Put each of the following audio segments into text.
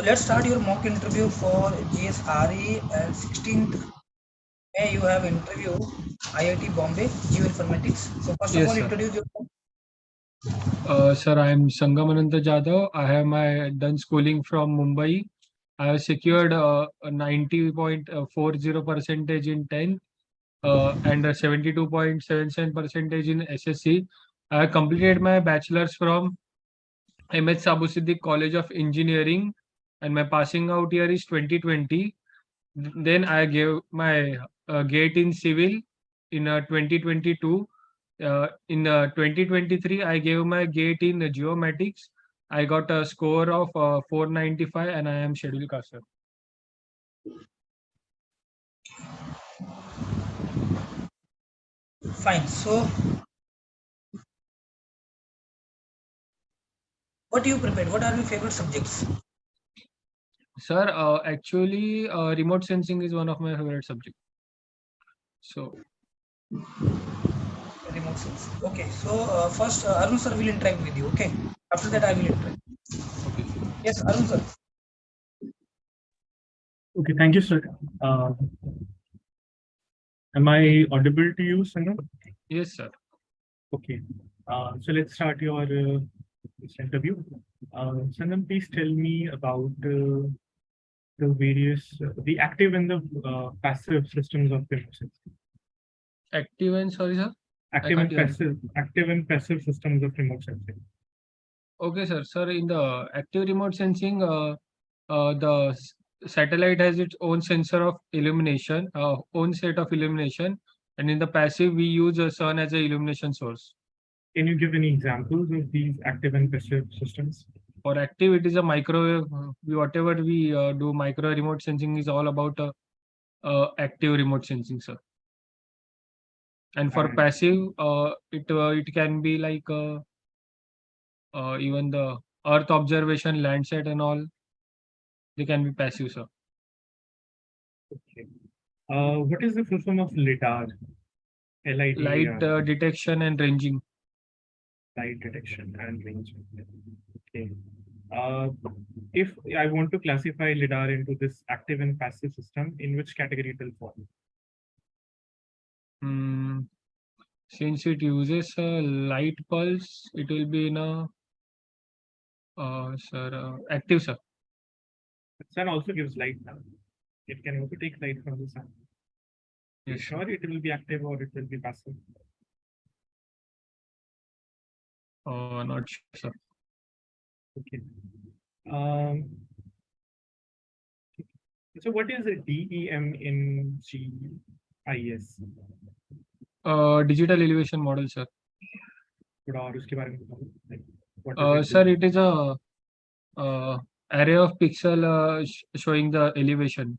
let's start your mock interview for GSRE and 16th May you have interview IIT Bombay Geoinformatics. So first of Yes, all, sir. introduce yourself. Sir, I am Sangamananta Jadhav. I have done schooling from Mumbai. I have secured a 90.40% in 10th and a 72.77% in SSC. I have completed my bachelor's from MS Siddique College of Engineering, and my passing out year is 2020. Then I gave my GATE in civil in 2022. In 2023, I gave my GATE in geomatics. I got a score of 495, and I am scheduled caste. Fine. So what you prepared? What are your favorite subjects? Sir, actually, remote sensing is one of my favorite subjects. So, Remote sensing. Okay. So first Arun sir will interact with you. Okay. After that I will interact. okay. Yes, Arun sir. Okay, thank you, sir. Am I audible to you, Sanam? Yes, sir. Okay. So let's start your this interview. Sanam, please tell me about the active and the passive systems of remote sensing. Active and sorry, sir. Active and passive systems of remote sensing. Okay, sir. Sir, in the active remote sensing, the satellite has its own sensor of illumination, own set of illumination, and in the passive, we use the sun as a illumination source. Can you give any examples of these active and passive systems? For active, it is a microwave. Whatever we do, micro remote sensing is all about active remote sensing, sir. And for passive, it can be like even the Earth observation, Landsat, and all. They can be passive, sir. Okay. What is the full form of LIDAR? LIDAR. Light detection and ranging. Light detection and ranging. Okay. If I want to classify LIDAR into this active and passive system, in which category it will fall? Since it uses a light pulse, it will be in a active, sir. The sun also gives light now. It can also take light from the sun. Yes. You sure it will be active or it will be passive? Not sure, sir. Okay. So what is a DEM in GIS? Digital elevation model, sir. Sir, it is a array of pixel showing the elevation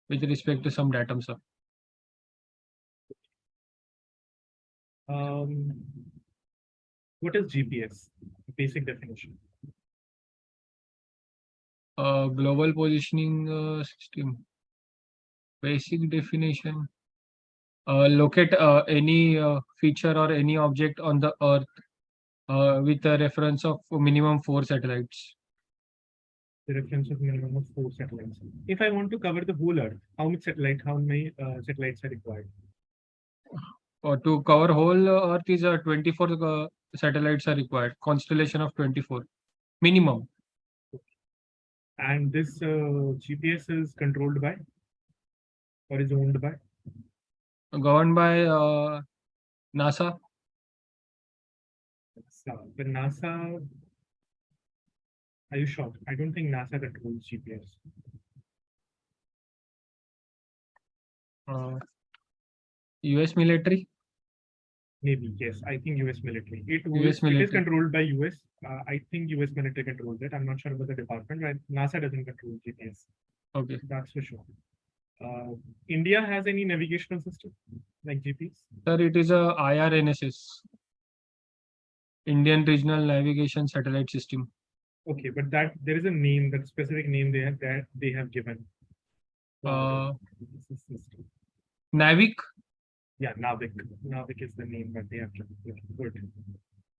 with respect to some datum, sir. What is GPS? Basic definition. Global positioning system. Basic definition. Locate any feature or any object on the Earth with a reference of minimum 4 satellites. The reference of minimum of 4 satellites. If I want to cover the whole Earth, how many satellites are required? To cover whole Earth is 24 satellites are required. Constellation of 24 minimum. And this GPS is controlled by or is owned by? Governed by NASA. The NASA. Are you sure? I don't think NASA controls GPS. US military. Maybe, yes. I think US military. It is controlled by US. I think US military controls it. I'm not sure about the department, but NASA doesn't control GPS. Okay. That's for sure. India has any navigational system like GPS? Sir, it is a IRNSS. Indian Regional Navigation Satellite System. Okay, but that there is a name, that specific name they have given. Navik. Yeah, Navik. Navik is the name that they have given. Good.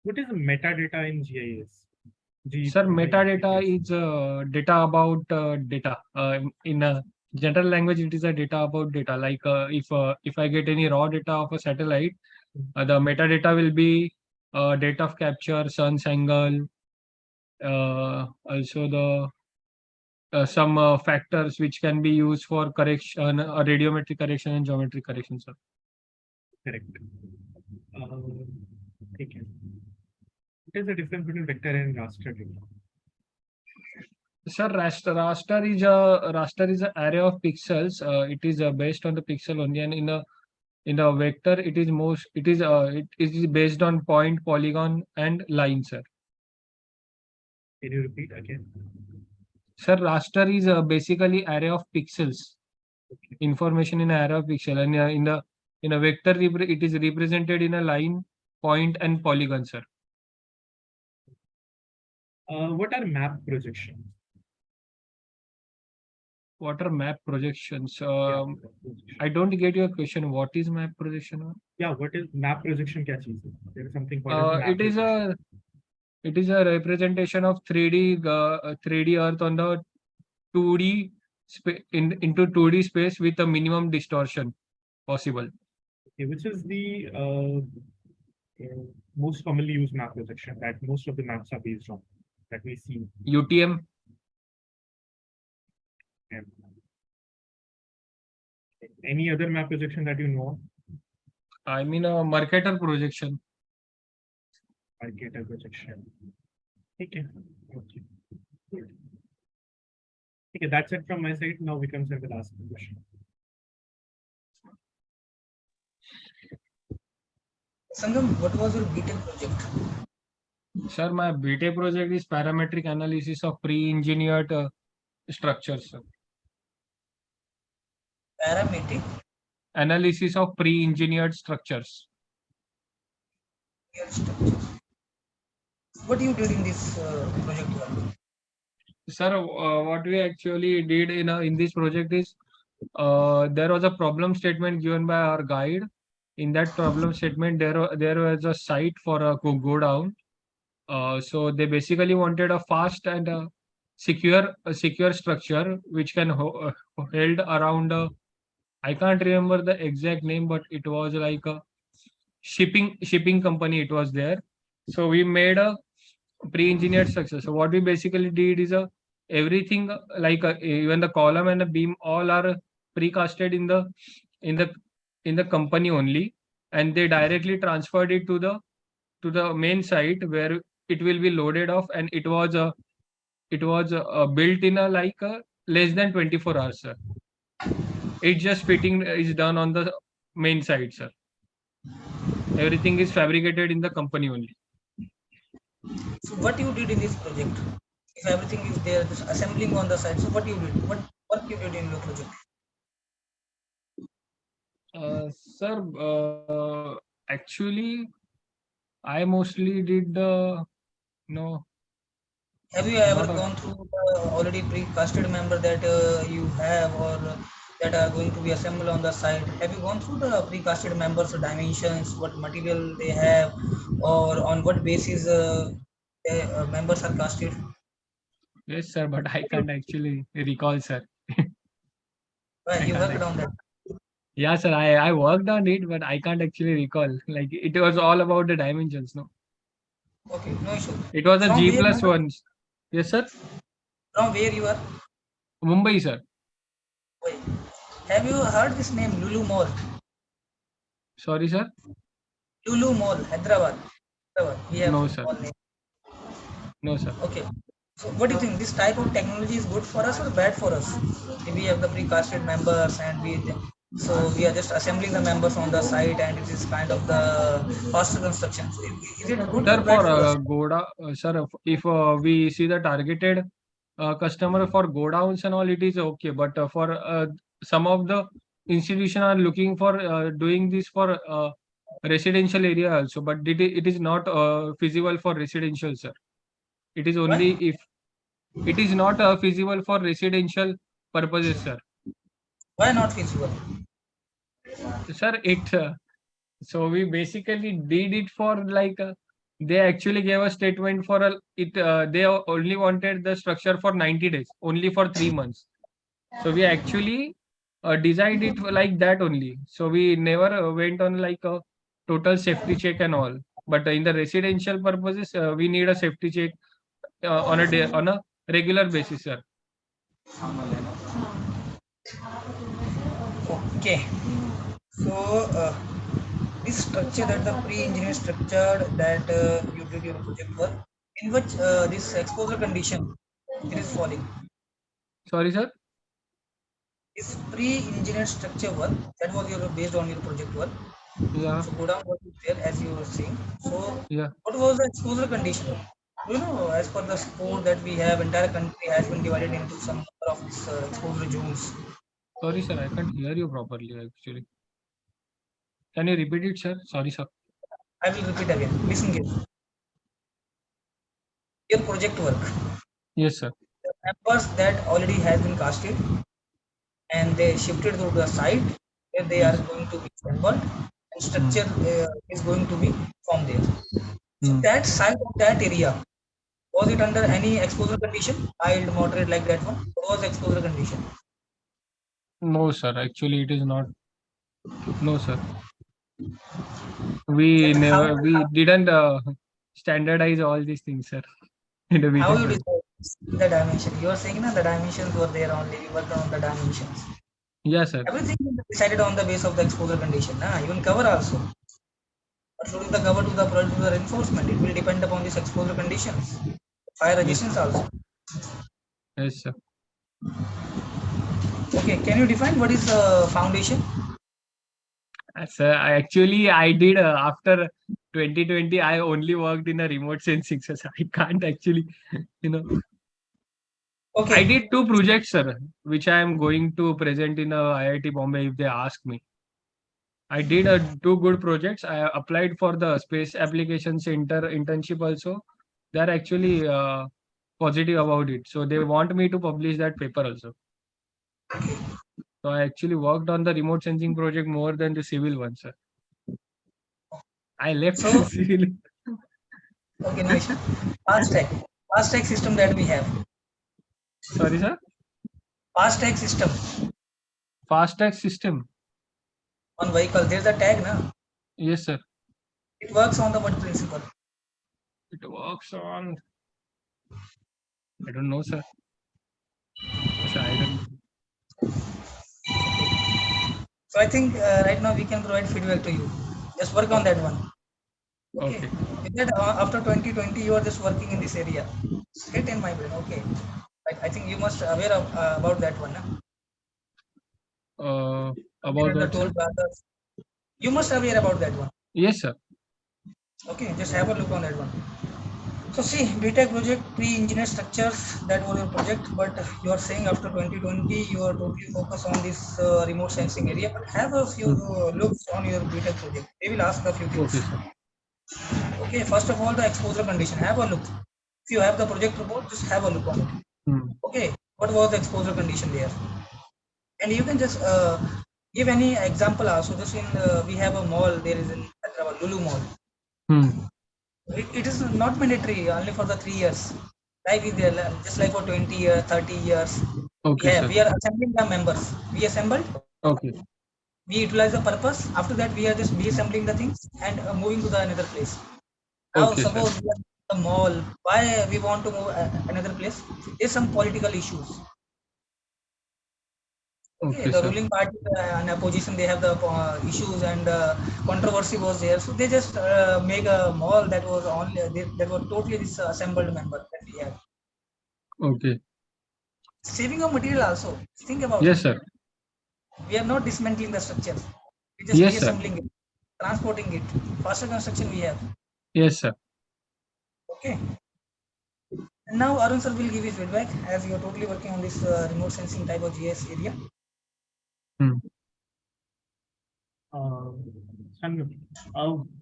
What is metadata in GIS? Sir, metadata is data about data. In a general language, it is a data about data. Like if I get any raw data of a satellite, the metadata will be date of capture, sun's angle, also the some factors which can be used for correction, radiometric correction and geometric correction, sir. Correct. Okay. What is the difference between vector and raster data? Sir, raster is an array of pixels. It is based on the pixel only, and in a vector, it is based on point, polygon, and line, sir. Can you repeat again? Sir, raster is basically array of pixels. Okay. Information in array of pixel, and in a vector, it is represented in a line, point, and polygon, sir. What are map projections? What are map projections? Projection. I don't get your question. What is map projection? Yeah, what is map projection? Kya cheez hai? There is something called as map It is a representation of 3D Earth on the 2D into 2D space with a minimum distortion possible. Okay, which is the most commonly used map projection that most of the maps are based on that we see? UTM. Any other map projection that you know? I mean a Mercator projection. Mercator projection. Okay. Okay. Good. Okay, that's it from my side. Now we can start the last question. Sangam, what was your B.Tech project? Sir, my B.Tech project is parametric analysis of pre-engineered structures, sir. Parametric Analysis of pre-engineered structures. structures. What you did in this project? Sir, what we actually did in this project is there was a problem statement given by our guide. In that problem statement, there was a site for a go down. So they basically wanted a fast and secure structure which can held around. I can't remember the exact name, but it was like a shipping company. It was there. So we made a pre-engineered structure. So what we basically did is everything like even the column and the beam all are precasted in the company only, and they directly transferred it to the main site where it will be loaded off, and it was built in a like less than 24 hours, sir. It just fitting is done on the main site, sir. Everything is fabricated in the company only. So what you did in this project? If everything is there, just assembling on the side. So what you did? What work you did in your project? Sir, actually, I mostly did the Have you ever Not a- gone through the already pre-casted member that you have or that are going to be assembled on the site? Have you gone through the pre-casted members, dimensions, what material they have, or on what basis the members are casted? Yes, sir, but I can't actually recall, sir. Well, I you can't worked on that. Yeah, sir, I worked on it, but I can't actually recall. Like it was all about the dimensions, no? Okay, no issue. It was a From G where plus you are? one. Yes, sir. From where you are? Mumbai, sir. Wait. Have you heard this name, Lulu Mall? Sorry, sir. Lulu Mall, Hyderabad. We have No, sir. mall name. No, sir. Okay. So what do you think? This type of technology is good for us or bad for us? If we have the pre-casted members and we are just assembling the members on the site and it is kind of the faster construction. So is it good Sir, or bad for for us? sir, if we see the targeted customer for go downs and all, it is okay. But for some of the institution are looking for doing this for residential area also, but it is not feasible for residential, sir. It is only Why? if it is not feasible for residential purposes, sir. Why not feasible? Sir, so we basically did it for like they actually gave a statement for they only wanted the structure for 90 days, only for 3 months. So we actually designed it like that only. So we never went on like a total safety check and all. But in the residential purposes, we need a safety check on a regular basis, sir. Okay. So this structure, that the pre-engineered structure that you did your project work, in which this exposure condition it is falling. Sorry, sir. This pre-engineered structure work that was your based on your project work. Yeah, So go down what is there as you were saying. So yeah. what was the exposure condition? You know, as per the score that we have, entire country has been divided into some number of this, exposure zones. Sorry, sir. I can't hear you properly. Actually, can you repeat it, sir? Sorry, sir. I will repeat again. Listen carefully. Your project work, Yes, sir. the members that already has been casted and they shifted to the site where they are Yes. going to be assembled and Hmm. structure is going to be formed there. So Hmm. that site of that area, was it under any exposure condition? Mild, moderate, like that one? What was exposure condition? No, sir. Actually, it is not. No, sir. Then We didn't standardize all these things, sir. In the how B.Tech you project. decide the dimension? You are saying that the dimensions were there only. You worked on the dimensions. Yes, sir. Everything is decided on the base of the exposure condition. Nah? Even cover also. But should the cover to the product to the reinforcement? It will depend upon this exposure conditions. Fire Yes, resistance also. yes, sir. Okay, can you define what is foundation? Sir, I did after 2020. I only worked in a remote sensing, so I can't actually, you know. I Okay, did two projects, sir, which I am going to present in IIT Bombay if they ask me. I did two good projects. I applied for the Space Application Center internship also. They're actually positive about it. So they want me to publish that paper also. So I actually worked on the remote sensing project more than the civil one, sir. I left so civil. okay, no issue. Fast track, fast track system that we have. Sorry, sir. Fast track system Fast tag system. on vehicle. There's a tag, na? Yes, sir. It works on the what principle? It works on. I don't know, sir. Sir, I don't. So I think right now we can provide feedback to you. Just work on that one. Okay. Okay. Is that after 2020 you are just working in this area? Hit in my brain. Okay. I think you must aware of, about that one. Na? Uh, Something about at the what, toll sir? brothers. You must aware about that one. Yes, sir. Okay, just have a look on that one. So see, B.Tech project pre-engineered structures, that was your project, but you are saying after 2020 you are totally focused on this remote sensing area. But have a few Hmm. looks on your B.Tech project. They will ask a few Okay, things. sir. Okay, first of all, the exposure condition. Have a look. If you have the project report, just have a look on it. Hmm. Okay, what was the exposure condition there? And you can just give any example also. Just in we have a mall. There is in Hyderabad, Lulu Mall. Hmm. It is not mandatory only for the 3 years. Like is there, just like for 20 years, 30 years. Okay, sir. We are assembling the members. We assembled, Okay. we utilize the purpose. After that, we are just reassembling the things and moving to the another place. Now, Okay, sir. suppose we are in the mall. Why we want to move another place? There's some political issues. Okay, Okay, the sir. ruling party and opposition, they have the issues and controversy was there. So they just make a mall that was only that was totally this assembled member that we have. Okay. Saving of material also. Think about it. Yes, sir. We are not dismantling the structure. We're just Yes, sir. reassembling it, transporting it. Faster construction we have. Yes, sir. Okay. And now Arun sir will give his feedback as you are totally working on this remote sensing type of GS area. Hmm. Sanjay,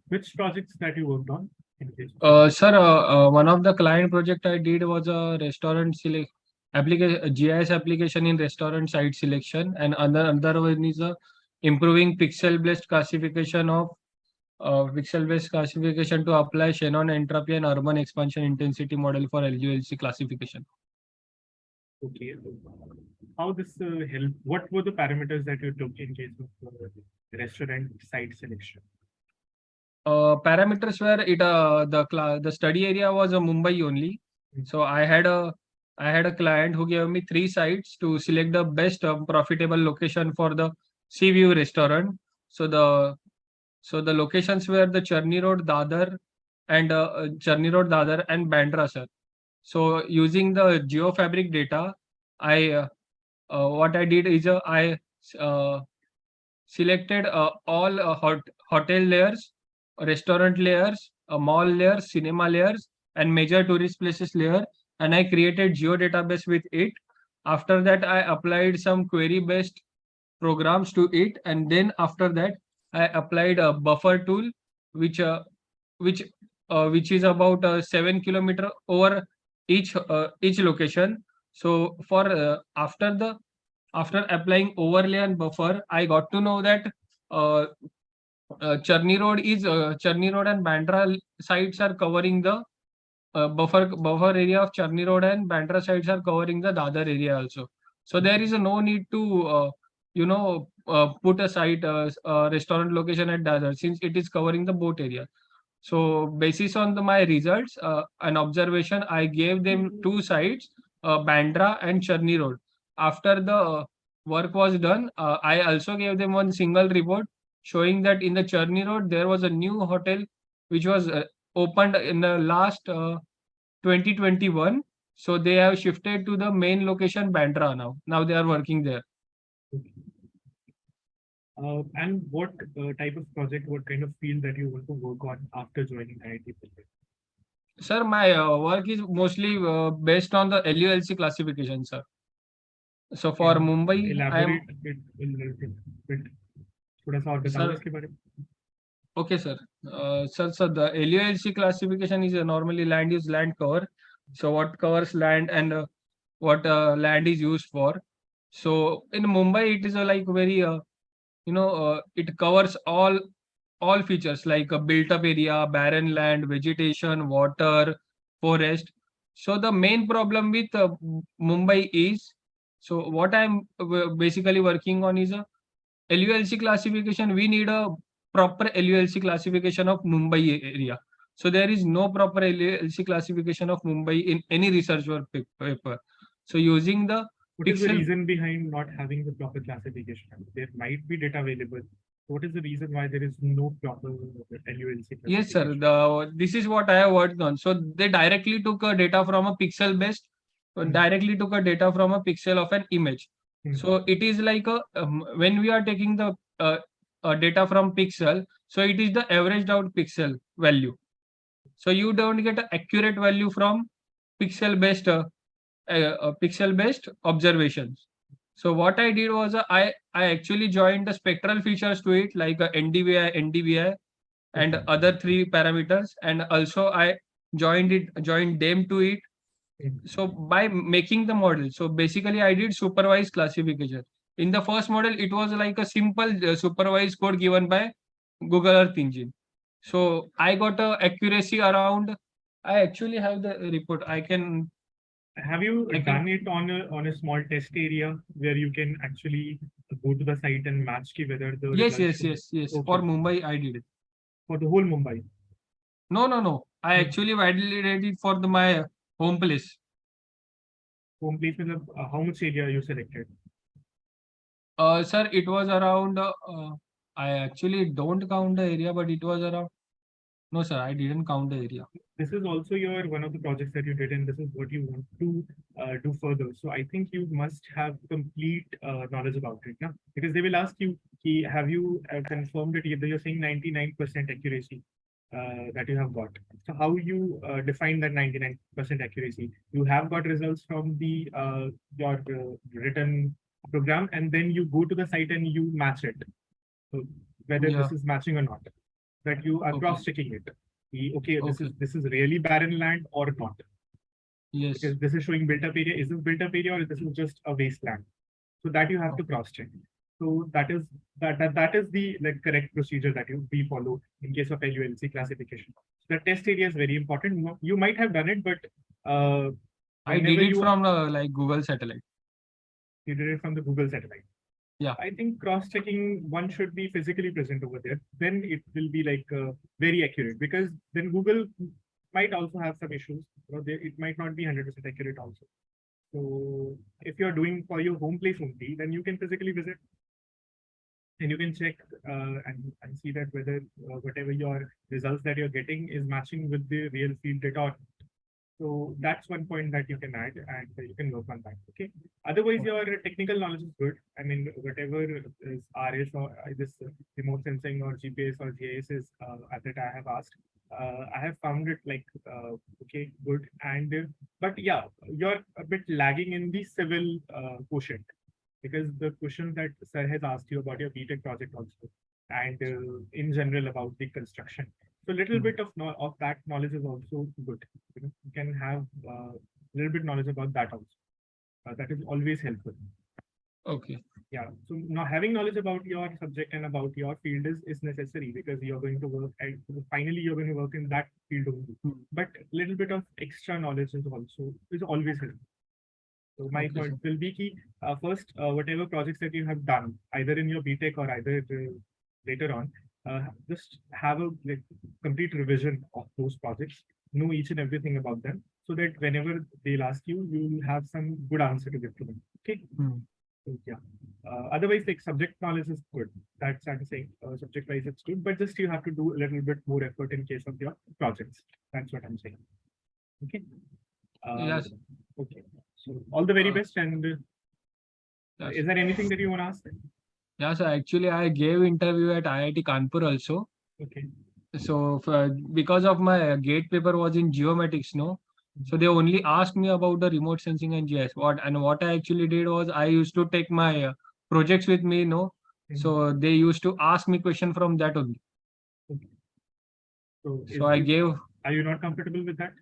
which projects that you worked on in this? Sir, one of the client project I did was a restaurant select application, GIS application in restaurant site selection, and another one is improving pixel-based classification of pixel-based classification to apply Shannon entropy and urban expansion intensity model for LULC classification. Okay. How this help? What were the parameters that you took in case of restaurant site selection? Parameters were the study area was Mumbai only. So I had a client who gave me 3 sites to select the best profitable location for the sea view restaurant. So the locations were the Charni Road, Dadar, and Bandra, sir. So using the GeoFabric data, I what I did is I selected all hotel layers, restaurant layers, mall layers, cinema layers, and major tourist places layer, and I created geo database with it. After that, I applied some query based programs to it, and then after that, I applied a buffer tool, which which which is about 7 kilometer over each location. So for after applying overlay and buffer, I got to know that uh, Charni Road and Bandra sites are covering the buffer area of Charni Road, and Bandra sites are covering the Dadar area also. So there is no need to put a site restaurant location at Dadar, since it is covering the both area. So basis on my results, an observation, I gave them 2 sites, Bandra and Charni Road. After the work was done, I also gave them one single report showing that in the Charni Road there was a new hotel which was opened in the last 2021. So they have shifted to the main location Bandra now. Now they are working there. And what type of project, what kind of field that you want to work on after joining IIT Bombay? Sir, my work is mostly based on the LULC classification, sir. So for Mumbai, I am Elaborate a bit in bit. थोड़ा सा और बताओ इसके बारे में. okay, sir. Sir, the LULC classification is normally land use land cover. So what covers land and what land is used for. So in Mumbai, it is like very it covers all features like a built up area, barren land, vegetation, water, forest. So the main problem with Mumbai is, so what I'm basically working on is a LULC classification. We need a proper LULC classification of Mumbai area. So there is no proper LULC classification of Mumbai in any research work paper. So using the what is the reason behind not having the proper classification? There might be data available. What is the reason why there is no proper LULC? Yes, sir. This is what I have worked on. So they directly took a data from a pixel based, directly took a data from a pixel of an image. So it is like when we are taking the data from pixel, so it is the averaged out pixel value. So you don't get an accurate value from pixel based observations. So what I did was I actually joined the spectral features to it, like NDVI, and other 3 parameters, and also I joined them to it. So by making the model, so basically I did supervised classification. In the first model, it was like a simple supervised code given by Google Earth Engine. So I got a accuracy around. I actually have the report. Have you done it on a small test area where you can actually go to the site and match whether the yes. Okay. For Mumbai, I did it. For the whole Mumbai? No. I actually validated it for my home place. Home place means how much area you selected? Sir, it was around. I actually don't count the area, but it was around. No, sir, I didn't count the area. This is also one of the projects that you did, and this is what you want to do further. So I think you must have complete knowledge about it, yeah? Because they will ask you, have you confirmed it? You're saying 99% accuracy that you have got. So how you define that 99% accuracy? You have got results from the your written program, and then you go to the site and you match it. So whether this is matching or not, that you are cross-checking it. This is really barren land or not. Yes. Because this is showing built-up area. Is this built-up area or this is just a wasteland? So that you have to cross-check. So that is the correct procedure that we follow in case of LULC classification. So the test area is very important. You might have done it, but I did it from like Google satellite. You did it from the Google satellite. Yeah. I think cross-checking, one should be physically present over there. Then it will be like very accurate, because then Google might also have some issues. It might not be 100% accurate also. So if you're doing for your home place only, then you can physically visit and you can check and see that whether whatever your results that you're getting is matching with the real field data or not. So that's one point that you can add, and you can work on that. Okay. Otherwise, your technical knowledge is good. I mean, whatever is RS or this remote sensing or GPS or GIS is that I have asked, I have found it like okay, good. And but yeah, you're a bit lagging in the civil quotient, because the questions that sir has asked you about your B.Tech project also, and in general about the construction. So a little bit of that knowledge is also good. You can have a little bit knowledge about that also. That is always helpful. Okay. Yeah. So now having knowledge about your subject and about your field is necessary, because you're going to work and finally you're going to work in that field only. But a little bit of extra knowledge is always helpful. So my point will be key. First, whatever projects that you have done, either in your B.Tech or either later on, just have a complete revision of those projects, know each and everything about them, so that whenever they'll ask you, you'll have some good answer to give to them. Okay. So, yeah. Otherwise, like subject knowledge is good. That's I'm saying. Subject wise, it's good, but just you have to do a little bit more effort in case of your projects. That's what I'm saying. Okay. Yes. Okay. So all the very best. And Yes. Is there anything that you want to ask? Yeah, so actually I gave interview at IIT Kanpur also. Okay. So because of my gate paper was in geomatics, no. So they only asked me about the remote sensing and GIS. What I actually did was I used to take my projects with me, no. So they used to ask me question from that only. Okay. So I gave. Are you not comfortable with that?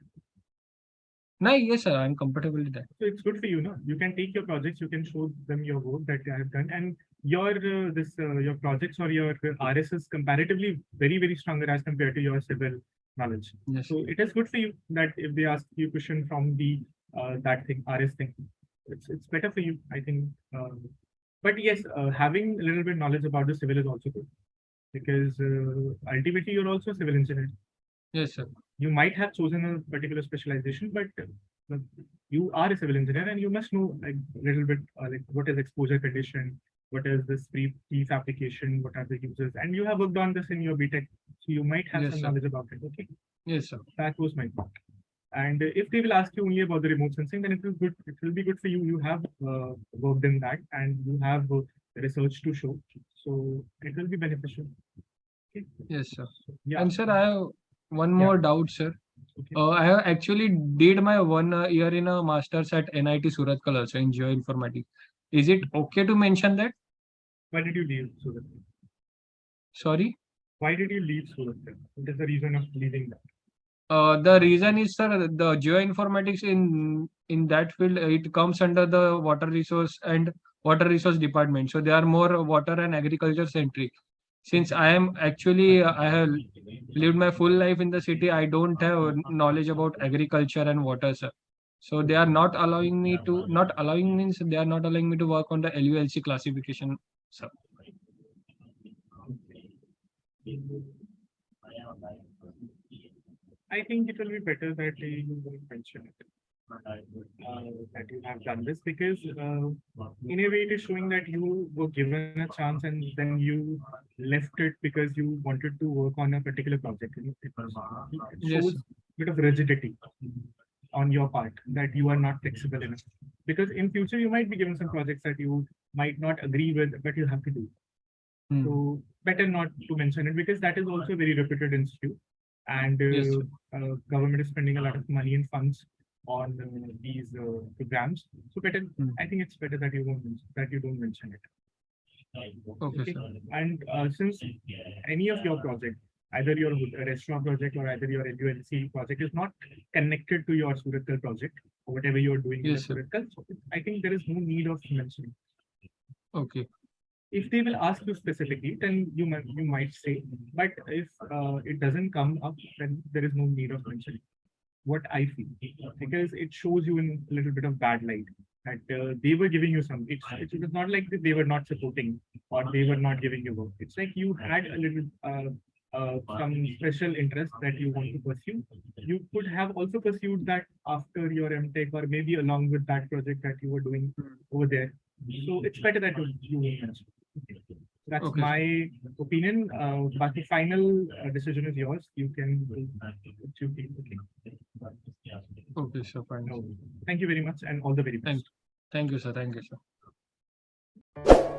No, yes, sir. I'm comfortable with that. So it's good for you, no? You can take your projects, you can show them your work that you have done, and your your projects or your RS is comparatively very stronger as compared to your civil knowledge. Yes. So it is good for you that if they ask you a question from the that thing RS thing, it's better for you, I think. But yes, having a little bit knowledge about the civil is also good, because ultimately you're also a civil engineer. Yes, sir. You might have chosen a particular specialization, but you are a civil engineer and you must know like a little bit like what is exposure condition, what is this brief application, what are the users, and you have worked on this in your B.Tech, so you might have some knowledge about it. Okay. Yes, sir. That was my point. And if they will ask you only about the remote sensing, then it will good. It will be good for you. You have worked in that, and you have research to show, so it will be beneficial. Okay. Yes, sir. Yeah. And sir, I have one more doubt, sir. Okay. I have actually did my 1 year in a master's at NIT Surathkal also in geoinformatics. Is it okay to mention that? Why did you leave Surat? Sorry? Why did you leave Surat? What is the reason of leaving that? The reason is, sir, the geoinformatics in that field, it comes under the water resource department. So they are more water and agriculture centric. Since I am actually, I have lived my full life in the city, I don't have knowledge about agriculture and water, sir. So they are not allowing me to, they are not allowing me to work on the LULC classification, sir. I think it will be better that you won't mention it. That you have done this, because in a way it is showing that you were given a chance and then you left it because you wanted to work on a particular project. It shows a bit of rigidity on your part, that you are not flexible enough, because in future you might be given some projects that you might not agree with, but you have to do. So better not to mention it, because that is also a very reputed institute, and government is spending a lot of money and funds on these programs. So better, I think it's better that you don't mention it. Okay, sir. And since any of your project, either your restaurant project or either your LULC project, is not connected to your Surathkal project or whatever you're doing in Surathkal, so I think there is no need of mentioning. Okay. if they will ask you specifically, then you might say. But if it doesn't come up, then there is no need of mentioning. What I feel, because it shows you in a little bit of bad light that they were giving you some. It was not like that they were not supporting or they were not giving you work. It's like you had a little some special interest that you want to pursue. You could have also pursued that after your MTech or maybe along with that project that you were doing over there. So it's better that you mention. That's Okay. my opinion. But the final decision is yours. You can do what you feel. Okay. Okay, sir. Fine. No. Thank you very much and all the very best. Thank you, sir. Thank you, sir.